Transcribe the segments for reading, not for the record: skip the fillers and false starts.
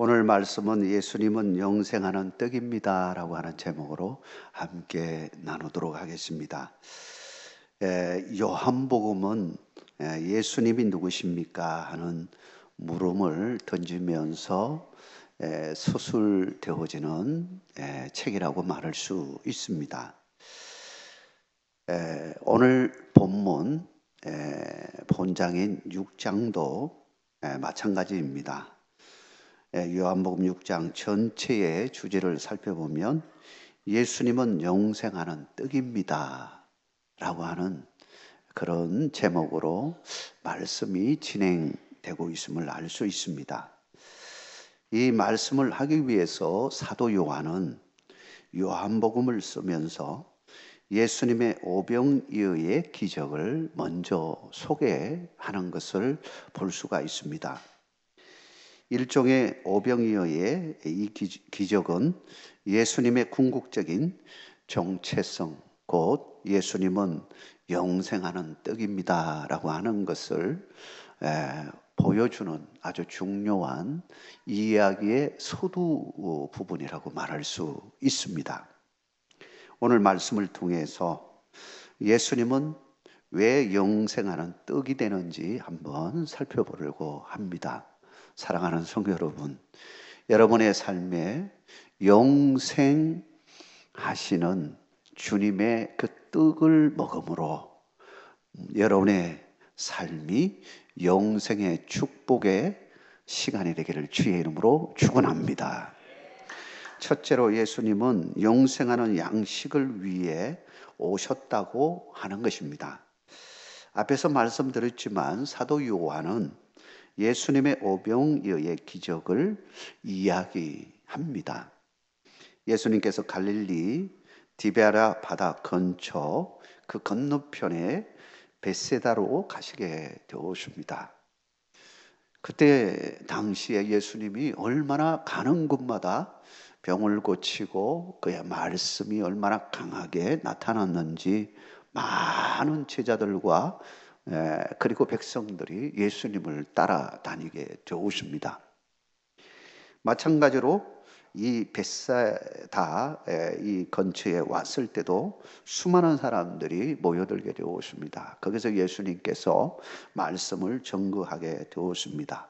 오늘 말씀은 예수님은 영생하는 떡입니다 라고 하는 제목으로 함께 나누도록 하겠습니다. 요한복음은 예수님이 누구십니까 하는 물음을 던지면서 서술되어지는 책이라고 말할 수 있습니다. 오늘 본문 본장인 6장도 마찬가지입니다. 요한복음 6장 전체의 주제를 살펴보면 예수님은 영생하는 떡입니다 라고 하는 그런 제목으로 말씀이 진행되고 있음을 알 수 있습니다. 이 말씀을 하기 위해서 사도 요한은 요한복음을 쓰면서 예수님의 오병이어의 기적을 먼저 소개하는 것을 볼 수가 있습니다. 일종의 오병이어의 이 기적은 예수님의 궁극적인 정체성, 곧 예수님은 영생하는 떡입니다 라고 하는 것을 보여주는 아주 중요한 이야기의 서두 부분이라고 말할 수 있습니다. 오늘 말씀을 통해서 예수님은 왜 영생하는 떡이 되는지 한번 살펴보려고 합니다. 사랑하는 성도 여러분, 여러분의 삶에 영생하시는 주님의 그 떡을 먹음으로 여러분의 삶이 영생의 축복의 시간이 되기를 주의 이름으로 축원합니다. 첫째로 예수님은 영생하는 양식을 위해 오셨다고 하는 것입니다. 앞에서 말씀드렸지만 사도 요한은 예수님의 오병이어의 기적을 이야기합니다. 예수님께서 갈릴리 디베라 바다 근처 그 건너편에 벳세다로 가시게 되었습니다. 그때 당시에 예수님이 얼마나 가는 곳마다 병을 고치고 그의 말씀이 얼마나 강하게 나타났는지 많은 제자들과 그리고 백성들이 예수님을 따라다니게 되었습니다. 마찬가지로 이 벳사다 이 근처에 왔을 때도 수많은 사람들이 모여들게 되었습니다. 거기서 예수님께서 말씀을 전거하게 되었습니다.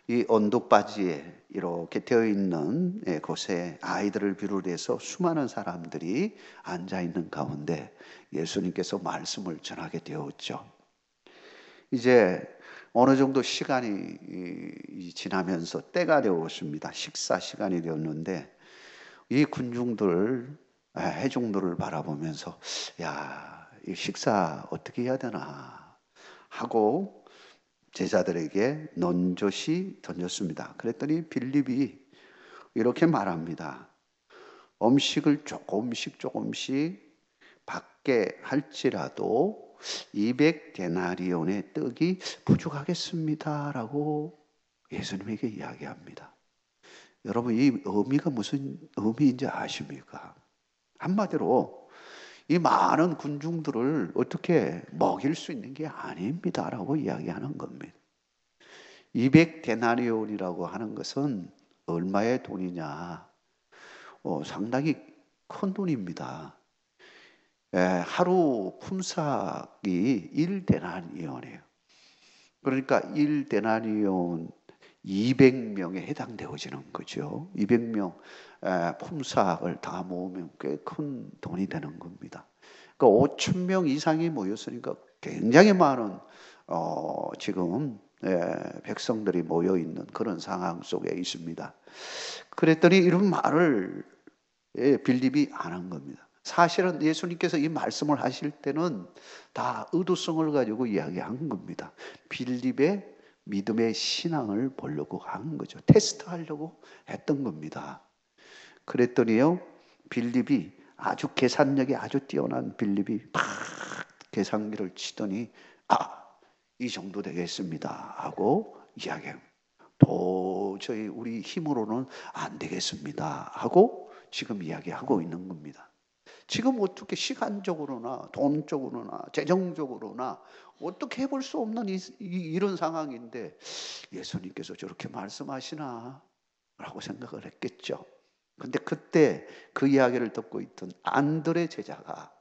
이 언덕바지에 이렇게 되어 있는 곳에 아이들을 비롯해서 수많은 사람들이 앉아 있는 가운데 예수님께서 말씀을 전하게 되었죠. 이제 어느 정도 시간이 지나면서 때가 되었습니다. 식사 시간이 되었는데 이 군중들, 회중들을 바라보면서 이 식사 어떻게 해야 되나 하고 제자들에게 넌조시 던졌습니다. 그랬더니 빌립이 이렇게 말합니다. 음식을 조금씩 받게 할지라도 200데나리온의 떡이 부족하겠습니다 라고 예수님에게 이야기합니다. 여러분, 이 의미가 무슨 의미인지 아십니까? 한마디로 이 많은 군중들을 어떻게 먹일 수 있는 게 아닙니다 라고 이야기하는 겁니다. 200데나리온이라고 하는 것은 얼마의 돈이냐? 상당히 큰 돈입니다. 하루 품삯이 1데나리온이에요. 그러니까 1데나리온 200명에 해당되어지는 거죠. 200명 품삯을 다 모으면 꽤 큰 돈이 되는 겁니다. 그러니까 5,000명 이상이 모였으니까 굉장히 많은 지금 백성들이 모여 있는 그런 상황 속에 있습니다. 그랬더니 이런 말을 빌립이 안 한 겁니다. 사실은 예수님께서 이 말씀을 하실 때는 다 의도성을 가지고 이야기한 겁니다. 빌립의 믿음의 신앙을 보려고 한 거죠. 테스트하려고 했던 겁니다. 그랬더니요, 빌립이 아주 계산력이 아주 뛰어난 빌립이 막 계산기를 치더니 이 정도 되겠습니다 하고 이야기합니다. 도저히 우리 힘으로는 안 되겠습니다 하고 지금 이야기하고 있는 겁니다. 지금 어떻게 시간적으로나 돈적으로나 재정적으로나 어떻게 해볼 수 없는 이런 상황인데 예수님께서 저렇게 말씀하시나? 라고 생각을 했겠죠. 근데 그때 그 이야기를 듣고 있던 안드레 제자가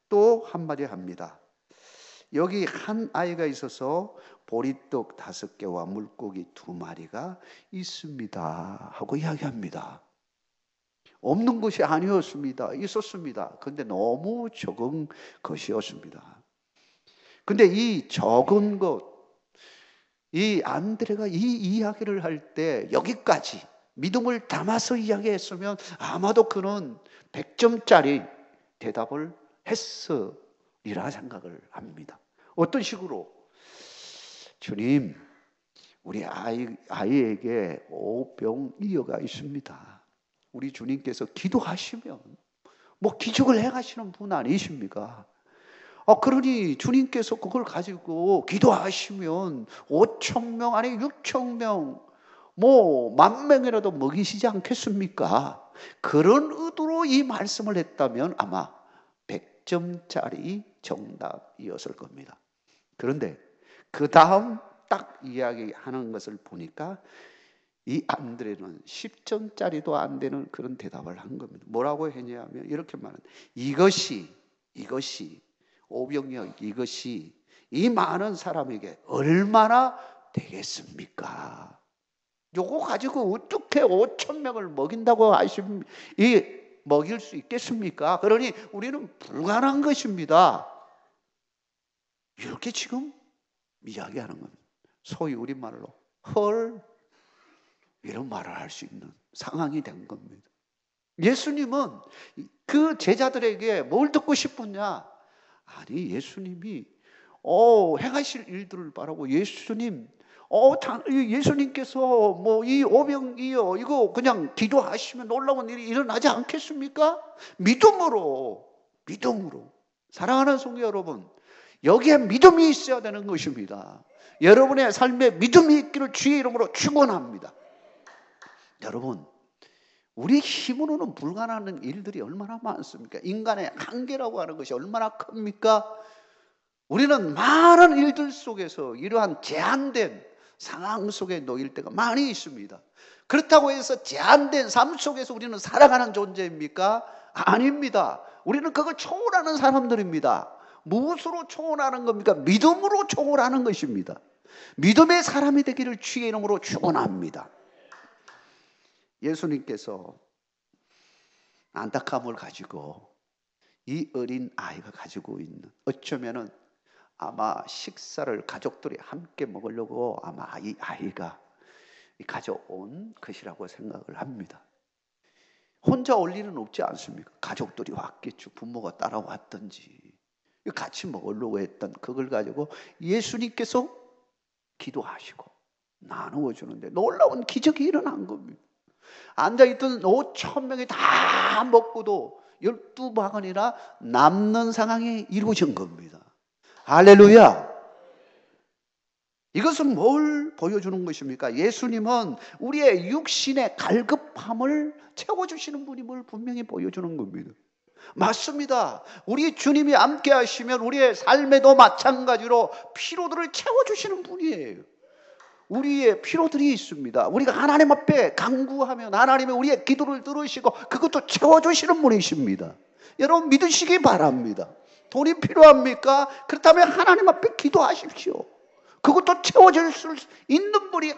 또 한마디 합니다. 여기 한 아이가 있어서 보리떡 5개와 물고기 2마리가 있습니다 하고 이야기합니다. 없는 것이 아니었습니다. 있었습니다. 근데 너무 적은 것이었습니다. 근데 이 적은 것, 이 안드레가 이 이야기를 할 때 여기까지 믿음을 담아서 이야기했으면 아마도 그는 100점짜리 대답을 했으리라 생각을 합니다. 어떤 식으로? 주님, 우리 아이에게 오병이어가 있습니다. 우리 주님께서 기도하시면 뭐 기적을 행하시는 분 아니십니까? 그러니 주님께서 그걸 가지고 기도하시면 5,000명 아니 6,000명 뭐 10,000명이라도 먹이시지 않겠습니까? 그런 의도로 이 말씀을 했다면 아마 100점짜리 정답이었을 겁니다. 그런데 그 다음 딱 이야기하는 것을 보니까 이 안드레는 10점짜리도 안 되는 그런 대답을 한 겁니다. 뭐라고 했냐면 이렇게 말합니다. 이것이 오병이어 이것이 이 많은 사람에게 얼마나 되겠습니까? 요거 가지고 어떻게 5,000명을 먹인다고 먹일 수 있겠습니까? 그러니 우리는 불가능한 것입니다. 이렇게 지금 이야기하는 겁니다. 소위 우리말로 헐 이런 말을 할 수 있는 상황이 된 겁니다. 예수님은 그 제자들에게 뭘 듣고 싶었냐? 아니 예수님이 행하실 일들을 바라고 예수님께서 뭐 이 오병이어 이거 그냥 기도하시면 놀라운 일이 일어나지 않겠습니까? 믿음으로 사랑하는 성도 여러분, 여기에 믿음이 있어야 되는 것입니다. 여러분의 삶에 믿음이 있기를 주의 이름으로 축원합니다. 여러분, 우리 힘으로는 불가능한 일들이 얼마나 많습니까? 인간의 한계라고 하는 것이 얼마나 큽니까? 우리는 많은 일들 속에서 이러한 제한된 상황 속에 놓일 때가 많이 있습니다. 그렇다고 해서 제한된 삶 속에서 우리는 살아가는 존재입니까? 아닙니다. 우리는 그걸 초월하는 사람들입니다. 무엇으로 초월하는 겁니까? 믿음으로 초월하는 것입니다. 믿음의 사람이 되기를 주의 이름으로 축원합니다. 예수님께서 안타까움을 가지고 이 어린 아이가 가지고 있는, 어쩌면은 아마 식사를 가족들이 함께 먹으려고 아마 이 아이가 가져온 것이라고 생각을 합니다. 혼자 올 일은 없지 않습니까? 가족들이 왔겠죠. 부모가 따라왔든지 같이 먹으려고 했던 그걸 가지고 예수님께서 기도하시고 나누어 주는데 놀라운 기적이 일어난 겁니다. 앉아있던 5,000명이 다 먹고도 12바구니나 남는 상황이 이루어진 겁니다. 할렐루야. 이것은 뭘 보여주는 것입니까? 예수님은 우리의 육신의 갈급함을 채워주시는 분임을 분명히 보여주는 겁니다. 맞습니다. 우리 주님이 함께 하시면 우리의 삶에도 마찬가지로 피로들을 채워주시는 분이에요. 우리의 피로들이 있습니다. 우리가 하나님 앞에 간구하면 하나님이 우리의 기도를 들으시고 그것도 채워주시는 분이십니다. 여러분 믿으시기 바랍니다. 돈이 필요합니까? 그렇다면 하나님 앞에 기도하십시오. 그것도 채워줄 수 있는 분이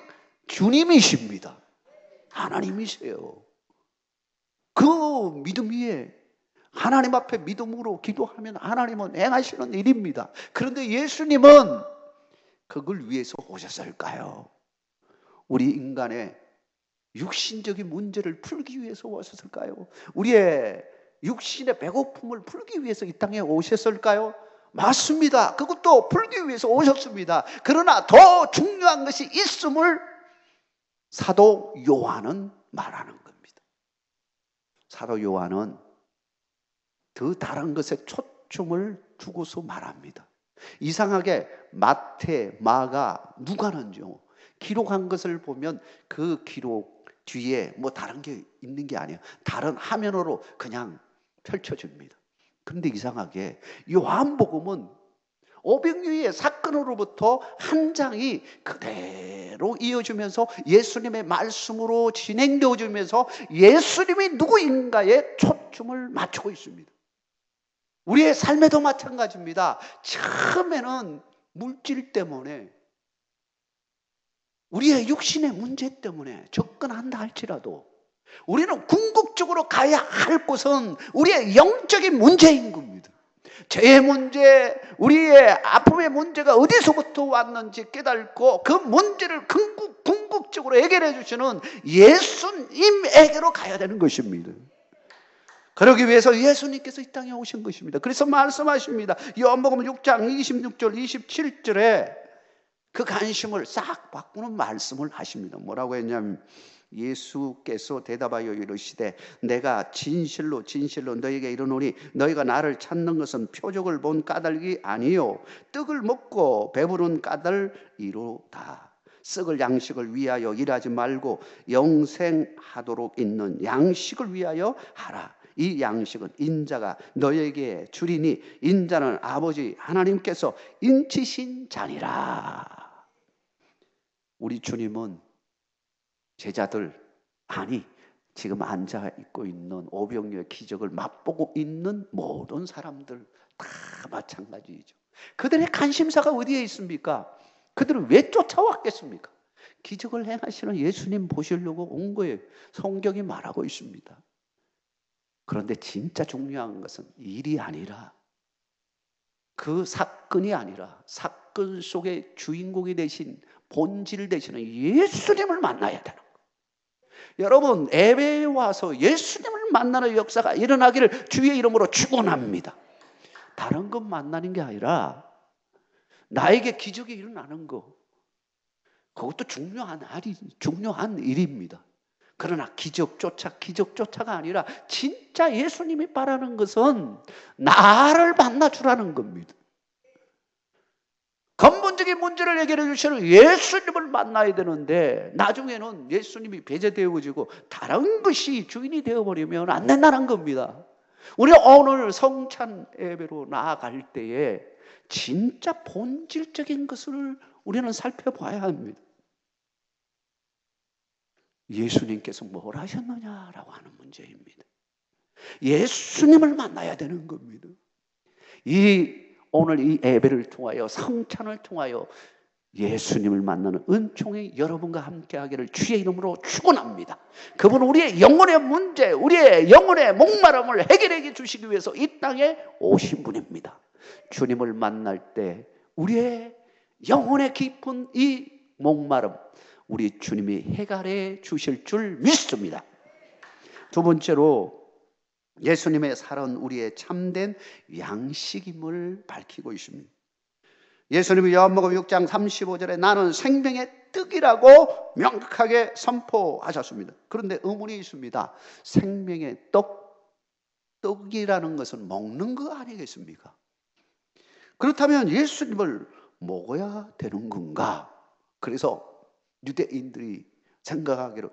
주님이십니다. 하나님이세요. 그 믿음 위에 하나님 앞에 믿음으로 기도하면 하나님은 행하시는 일입니다. 그런데 예수님은 그걸 위해서 오셨을까요? 우리 인간의 육신적인 문제를 풀기 위해서 오셨을까요? 우리의 육신의 배고픔을 풀기 위해서 이 땅에 오셨을까요? 맞습니다. 그것도 풀기 위해서 오셨습니다. 그러나 더 중요한 것이 있음을 사도 요한은 말하는 겁니다. 사도 요한은 더 다른 것에 초점을 두고서 말합니다. 이상하게 마태, 마가, 누가는요 기록한 것을 보면 그 기록 뒤에 뭐 다른 게 있는 게 아니에요. 다른 화면으로 그냥 펼쳐집니다. 그런데 이상하게 요한복음은 오병이어의 사건으로부터 한 장이 그대로 이어지면서 예수님의 말씀으로 진행되어지면서 예수님이 누구인가에 초점을 맞추고 있습니다. 우리의 삶에도 마찬가지입니다. 처음에는 물질 때문에, 우리의 육신의 문제 때문에 접근한다 할지라도 우리는 궁극적으로 가야 할 곳은 우리의 영적인 문제인 겁니다. 죄의 문제, 우리의 아픔의 문제가 어디서부터 왔는지 깨닫고 그 문제를 궁극적으로 해결해 주시는 예수님에게로 가야 되는 것입니다. 그러기 위해서 예수님께서 이 땅에 오신 것입니다. 그래서 말씀하십니다. 요한복음 6장 26절 27절에 그 관심을 싹 바꾸는 말씀을 하십니다. 뭐라고 했냐면 예수께서 대답하여 이르시되 내가 진실로 진실로 너희에게 이르노니 너희가 나를 찾는 것은 표적을 본 까닭이 아니요 떡을 먹고 배부른 까닭이로다. 썩을 양식을 위하여 일하지 말고 영생하도록 있는 양식을 위하여 하라. 이 양식은 인자가 너에게 주리니 인자는 아버지 하나님께서 인치신 자니라. 우리 주님은 제자들, 아니 지금 앉아 있고 있는 오병이어의 기적을 맛보고 있는 모든 사람들 다 마찬가지죠. 그들의 관심사가 어디에 있습니까? 그들은 왜 쫓아왔겠습니까? 기적을 행하시는 예수님 보시려고 온 거예요. 성경이 말하고 있습니다. 그런데 진짜 중요한 것은 일이 아니라, 그 사건이 아니라 사건 속의 주인공이 되신, 본질 되시는 예수님을 만나야 되는 거예요. 여러분, 예배에 와서 예수님을 만나는 역사가 일어나기를 주의 이름으로 축원합니다. 다른 것 만나는 게 아니라 나에게 기적이 일어나는 거, 그것도 중요한 일입니다. 그러나 기적조차가 아니라 진짜 예수님이 바라는 것은 나를 만나주라는 겁니다. 근본적인 문제를 해결해 주시는 예수님을 만나야 되는데 나중에는 예수님이 배제되어지고 다른 것이 주인이 되어버리면 안 된다는 겁니다. 우리가 오늘 성찬 예배로 나아갈 때에 진짜 본질적인 것을 우리는 살펴봐야 합니다. 예수님께서 뭘 하셨느냐라고 하는 문제입니다. 예수님을 만나야 되는 겁니다. 오늘 이 예배를 통하여, 성찬을 통하여 예수님을 만나는 은총이 여러분과 함께하기를 주의 이름으로 축원합니다. 그분은 우리의 영혼의 문제, 우리의 영혼의 목마름을 해결해 주시기 위해서 이 땅에 오신 분입니다. 주님을 만날 때 우리의 영혼의 깊은 이 목마름, 우리 주님이 해결해 주실 줄 믿습니다. 두 번째로 예수님의 살은 우리의 참된 양식임을 밝히고 있습니다. 예수님이 요한복음 6장 35절에 나는 생명의 떡이라고 명확하게 선포하셨습니다. 그런데 의문이 있습니다. 생명의 떡이라는 것은 먹는 거 아니겠습니까? 그렇다면 예수님을 먹어야 되는 건가? 그래서 유대인들이 생각하기를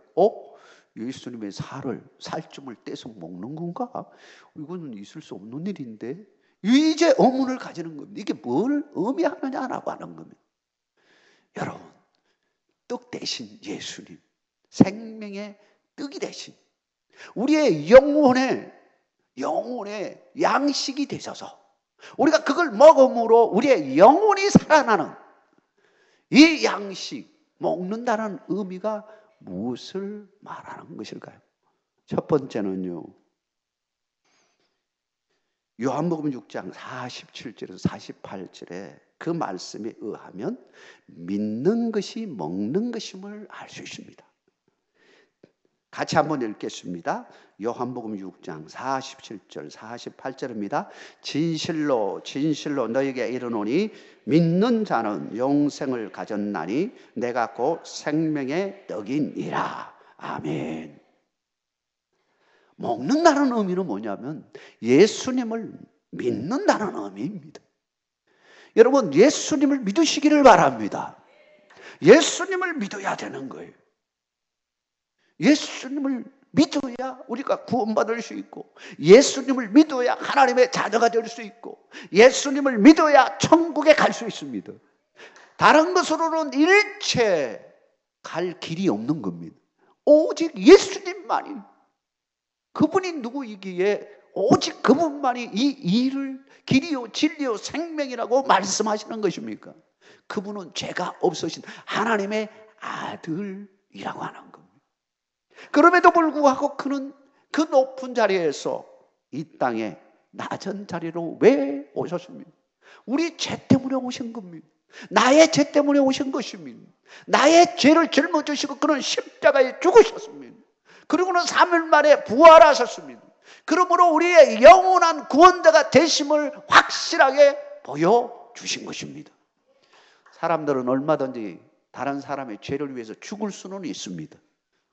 예수님의 살점을 떼서 먹는 건가? 이거는 있을 수 없는 일인데, 이제 의문을 가지는 겁니다. 이게 뭘 의미하느냐라고 하는 겁니다. 여러분, 떡 대신 예수님, 생명의 떡이 대신 우리의 영혼의 양식이 되셔서 우리가 그걸 먹음으로 우리의 영혼이 살아나는 이 양식, 먹는다는 의미가 무엇을 말하는 것일까요? 첫 번째는요, 요한복음 6장 47절에서 48절에 그 말씀에 의하면 믿는 것이 먹는 것임을 알 수 있습니다. 같이 한번 읽겠습니다. 요한복음 6장 47절 48절입니다. 진실로 진실로 너에게 이르노니 믿는 자는 영생을 가졌나니 내가 곧 생명의 떡이니라. 아멘. 먹는다는 의미는 뭐냐면 예수님을 믿는다는 의미입니다. 여러분, 예수님을 믿으시기를 바랍니다. 예수님을 믿어야 되는 거예요. 예수님을 믿어야 우리가 구원받을 수 있고, 예수님을 믿어야 하나님의 자녀가 될 수 있고, 예수님을 믿어야 천국에 갈 수 있습니다. 다른 것으로는 일체 갈 길이 없는 겁니다. 오직 예수님만이, 그분이 누구이기에 오직 그분만이 이 일을 길이요 진리요 생명이라고 말씀하시는 것입니까? 그분은 죄가 없으신 하나님의 아들이라고 하는 겁니다. 그럼에도 불구하고 그는 그 높은 자리에서 이 땅에 낮은 자리로 왜 오셨습니까? 우리 죄 때문에 오신 겁니다. 나의 죄 때문에 오신 것입니다. 나의 죄를 짊어지시고 그는 십자가에 죽으셨습니다. 그리고는 3일 만에 부활하셨습니다. 그러므로 우리의 영원한 구원자가 되심을 확실하게 보여주신 것입니다. 사람들은 얼마든지 다른 사람의 죄를 위해서 죽을 수는 있습니다.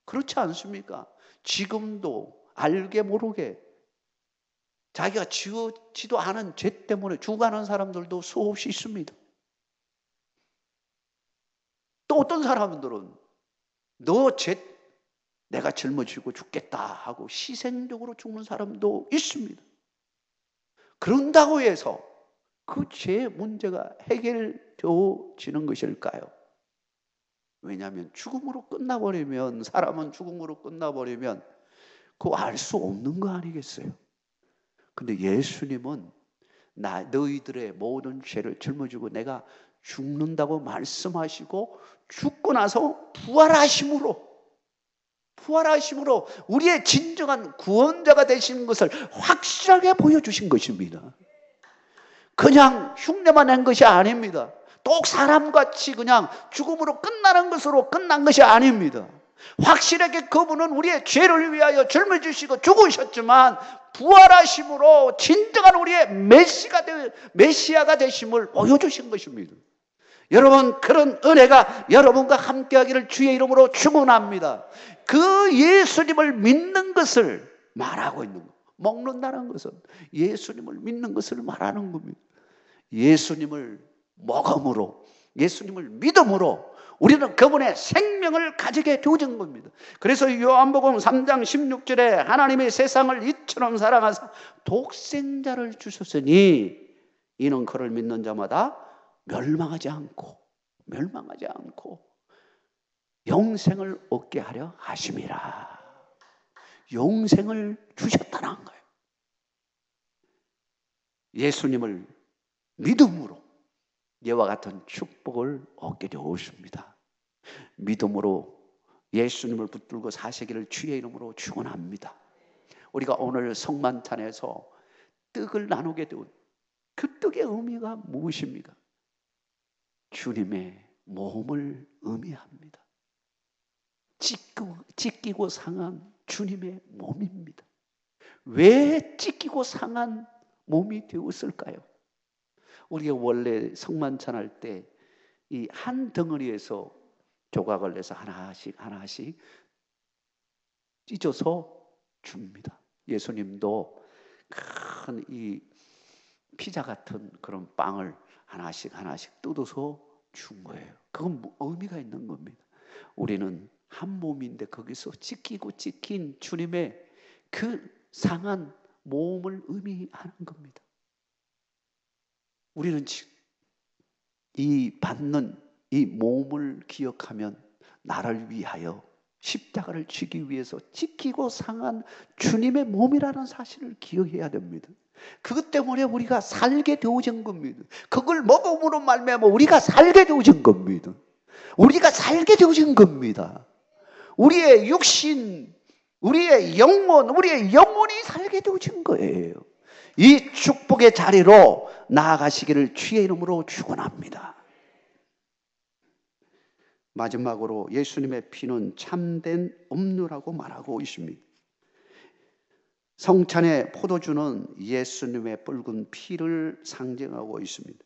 그렇지 않습니까? 지금도 알게 모르게 자기가 지었지도 않은 죄 때문에 죽어가는 사람들도 수없이 있습니다. 또 어떤 사람들은 너 죄 내가 짊어지고 죽겠다 하고 희생적으로 죽는 사람도 있습니다. 그런다고 해서 그 죄 문제가 해결되어지는 것일까요? 왜냐하면 죽음으로 끝나버리면, 사람은 죽음으로 끝나버리면 그거 알 수 없는 거 아니겠어요? 근데 예수님은 너희들의 모든 죄를 짊어지고 내가 죽는다고 말씀하시고 죽고 나서 부활하심으로 우리의 진정한 구원자가 되시는 것을 확실하게 보여주신 것입니다. 그냥 흉내만 낸 것이 아닙니다. 똑 사람같이 그냥 죽음으로 끝나는 것으로 끝난 것이 아닙니다. 확실하게 그분은 우리의 죄를 위하여 짊어지시고 죽으셨지만 부활하심으로 진정한 우리의 메시아가 되심을 보여주신 것입니다. 여러분, 그런 은혜가 여러분과 함께하기를 주의 이름으로 축원합니다. 그 예수님을 믿는 것을 말하고 있는 것, 먹는다는 것은 예수님을 믿는 것을 말하는 겁니다. 예수님을 먹음으로, 예수님을 믿음으로 우리는 그분의 생명을 가지게 되어진 겁니다. 그래서 요한복음 3장 16절에 하나님이 세상을 이처럼 사랑하사 독생자를 주셨으니 이는 그를 믿는 자마다 멸망하지 않고 영생을 얻게 하려 하심이라. 영생을 주셨다는 거예요. 예수님을 믿음으로 이와 같은 축복을 얻게 되었습니다. 믿음으로 예수님을 붙들고 사시기를 주의 이름으로 축원합니다. 우리가 오늘 성만찬에서 떡을 나누게 되온 그 떡의 의미가 무엇입니까? 주님의 몸을 의미합니다. 찢기고 상한 주님의 몸입니다. 왜 찢기고 상한 몸이 되었을까요? 우리가 원래 성만찬 할 때 이 한 덩어리에서 조각을 내서 하나씩 찢어서 줍니다. 예수님도 큰 이 피자 같은 그런 빵을 하나씩 뜯어서 준 거예요. 그건 의미가 있는 겁니다. 우리는 한 몸인데 거기서 찢긴 주님의 그 상한 몸을 의미하는 겁니다. 우리는 이 받는 이 몸을 기억하면 나를 위하여 십자가를 지기 위해서 찢기고 상한 주님의 몸이라는 사실을 기억해야 됩니다. 그것 때문에 우리가 살게 되어진 겁니다. 그걸 먹음으로 말미암아 우리가 살게 되어진 겁니다. 우리가 살게 되어진 겁니다. 우리의 육신, 우리의 영혼, 우리의 영혼이 살게 되어진 거예요. 이 축복의 자리로 나아가시기를 주의 이름으로 축원합니다. 마지막으로 예수님의 피는 참된 음료라고 말하고 있습니다. 성찬의 포도주는 예수님의 붉은 피를 상징하고 있습니다.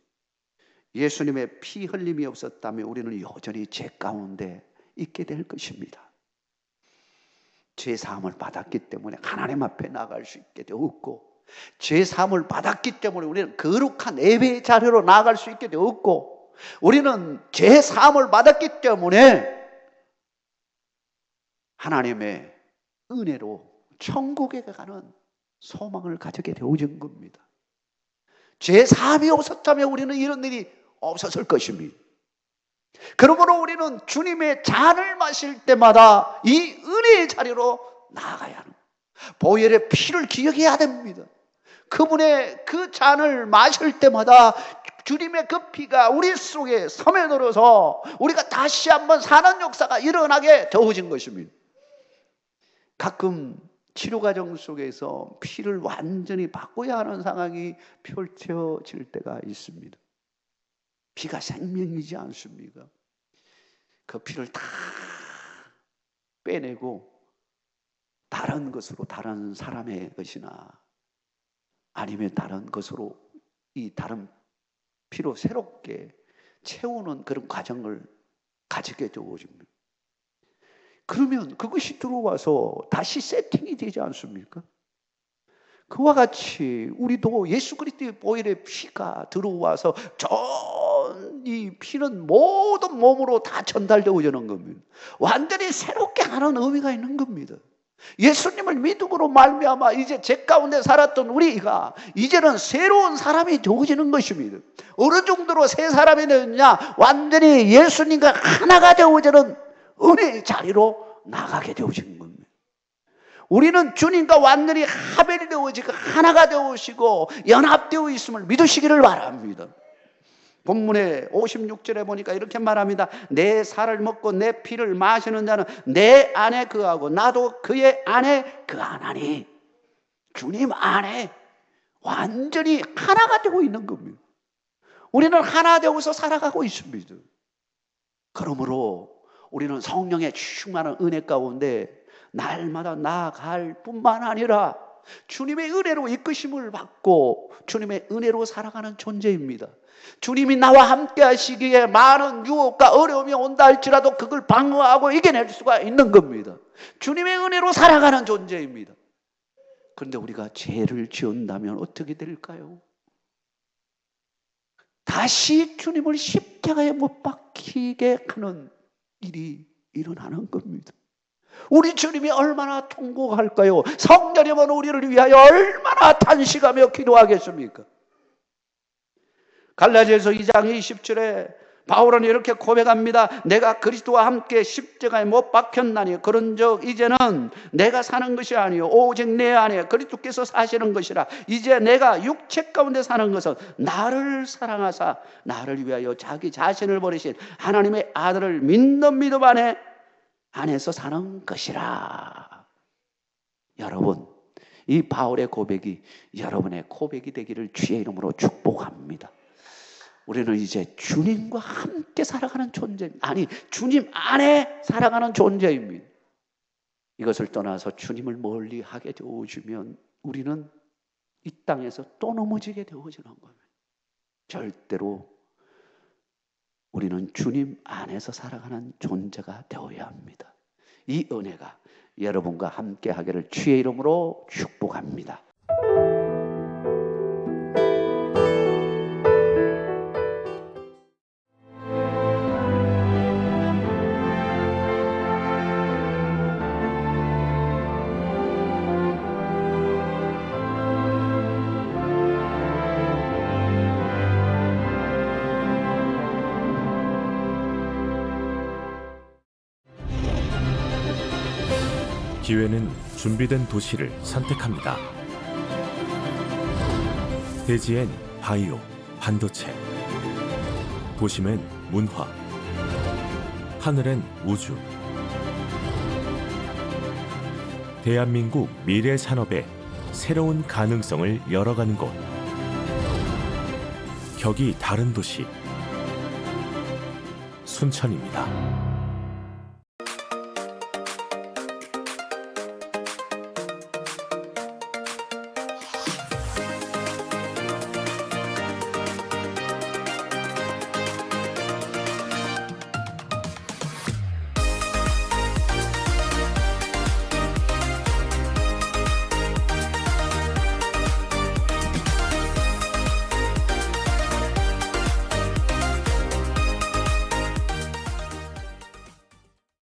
예수님의 피 흘림이 없었다면 우리는 여전히 죄 가운데 있게 될 것입니다. 죄 사함을 받았기 때문에 하나님 앞에 나갈 수 있게 되었고, 죄 사함을 받았기 때문에 우리는 거룩한 예배의 자리로 나아갈 수 있게 되었고, 우리는 죄 사함을 받았기 때문에 하나님의 은혜로 천국에 가는 소망을 가지게 되어진 겁니다. 죄 사함이 없었다면 우리는 이런 일이 없었을 것입니다. 그러므로 우리는 주님의 잔을 마실 때마다 이 은혜의 자리로 나아가야 하는, 보혈의 피를 기억해야 됩니다. 그분의 그 잔을 마실 때마다 주님의 그 피가 우리 속에 스며들어서 우리가 다시 한번 사는 역사가 일어나게 되어진 것입니다. 가끔 치료 과정 속에서 피를 완전히 바꿔야 하는 상황이 펼쳐질 때가 있습니다. 피가 생명이지 않습니까? 그 피를 다 빼내고 다른 것으로, 다른 사람의 것이나 아니면 다른 것으로 이 다른 피로 새롭게 채우는 그런 과정을 가지게 되어집니다. 그러면 그것이 들어와서 다시 세팅이 되지 않습니까? 그와 같이 우리도 예수 그리스도의 보혈의 피가 들어와서 이 피는 모든 몸으로 다 전달되어지는 겁니다. 완전히 새롭게 하는 의미가 있는 겁니다. 예수님을 믿음으로 말미암아 이제 죄 가운데 살았던 우리가 이제는 새로운 사람이 되어지는 것입니다. 어느 정도로 새 사람이 되었냐? 완전히 예수님과 하나가 되어지는 은혜의 자리로 나가게 되어진 겁니다. 우리는 주님과 완전히 하벨이 되어지고 하나가 되어지고 연합되어 있음을 믿으시기를 바랍니다. 본문의 56절에 보니까 이렇게 말합니다. 내 살을 먹고 내 피를 마시는 자는 내 안에 거하고 나도 그의 안에 거하나니. 주님 안에 완전히 하나가 되고 있는 겁니다. 우리는 하나 되어서 살아가고 있습니다. 그러므로 우리는 성령의 충만한 은혜 가운데 날마다 나아갈 뿐만 아니라 주님의 은혜로 이끄심을 받고 주님의 은혜로 살아가는 존재입니다. 주님이 나와 함께 하시기에 많은 유혹과 어려움이 온다 할지라도 그걸 방어하고 이겨낼 수가 있는 겁니다. 주님의 은혜로 살아가는 존재입니다. 그런데 우리가 죄를 지은다면 어떻게 될까요? 다시 주님을 십자가에 못 박히게 하는 일이 일어나는 겁니다. 우리 주님이 얼마나 통곡할까요? 성령님은 우리를 위하여 얼마나 탄식하며 기도하겠습니까? 갈라디아서 2장 20절에 바울은 이렇게 고백합니다. 내가 그리스도와 함께 십자가에 못 박혔나니 그런즉 이제는 내가 사는 것이 아니요 오직 내 안에 그리스도께서 사시는 것이라. 이제 내가 육체 가운데 사는 것은 나를 사랑하사 나를 위하여 자기 자신을 버리신 하나님의 아들을 믿는 믿음 안에서 사는 것이라. 여러분, 이 바울의 고백이 여러분의 고백이 되기를 주의 이름으로 축복합니다. 우리는 이제 주님과 함께 살아가는 존재입니다. 아니, 주님 안에 살아가는 존재입니다. 이것을 떠나서 주님을 멀리 하게 되어지면 우리는 이 땅에서 또 넘어지게 되어지는 겁니다. 절대로 우리는 주님 안에서 살아가는 존재가 되어야 합니다. 이 은혜가 여러분과 함께 하기를 주의 이름으로 축복합니다. 기회는 준비된 도시를 선택합니다. 대지엔 바이오, 반도체, 도심엔 문화, 하늘엔 우주. 대한민국 미래 산업의 새로운 가능성을 열어가는 곳. 격이 다른 도시, 순천입니다.